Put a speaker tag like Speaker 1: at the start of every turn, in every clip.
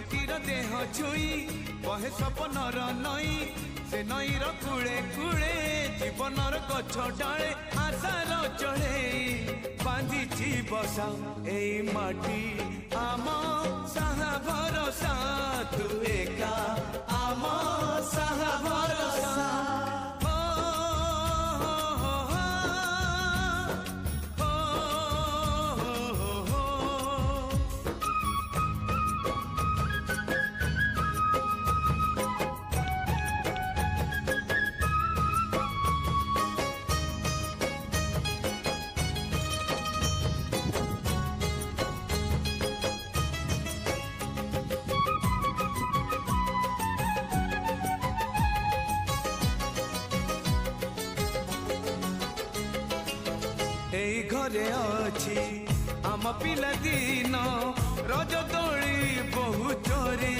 Speaker 1: माटीर देह छुई बहे सपनर नई से नईर कूले कूले जीवनर गछ डाले आशार चढ़े बांधिची बसा ए माटी आम साहा भरोसा तू एका आम साहा भरोसा घरे अच्छी आम पिला दिन रज दोली बहु चोरी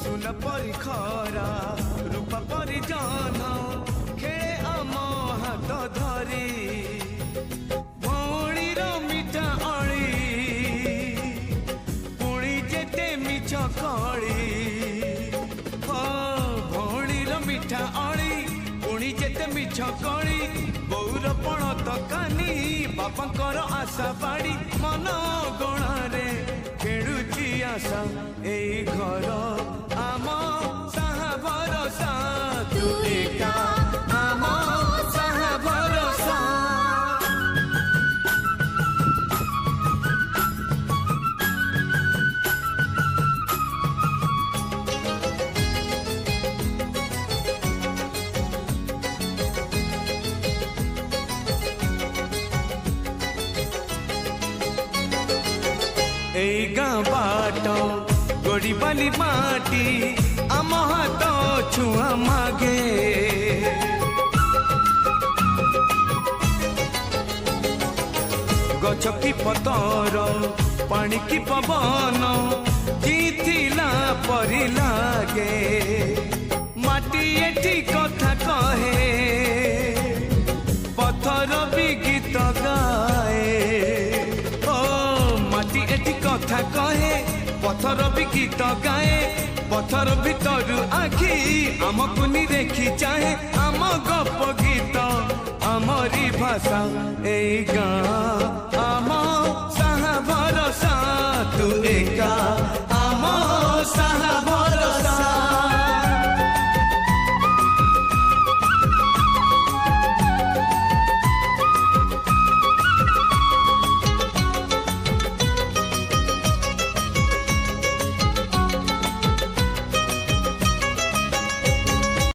Speaker 1: सुन परी खरा रूपा परी जन खेले आम हाथ धरी भौणीर मिठा अली पुणी जेते मिछ कली मिठा अली पुणी जेते मिछ कली बौर पण तकानी बापांकर आशा बाड़ी मन गणारे खेलुची आशा ए घर आम साहा भरोसा तू एका आम साहा भरोसा गाँ बाट गोड़ी बाली माटी आम हाथ छुआ मागे गछ की पतर पानी की पवन जीथिला परी लागे माटी एठी कथा कहे पत्थर भी गीत गाए एटी कथा कहे पत्थर भी गीत गाए पत्थर भीतर आखि आमको नि देखी चाहे आम गप गीत आमरी भाषा ए गाँ आम साहा भरोसा तू एका आम साहा भरोसा।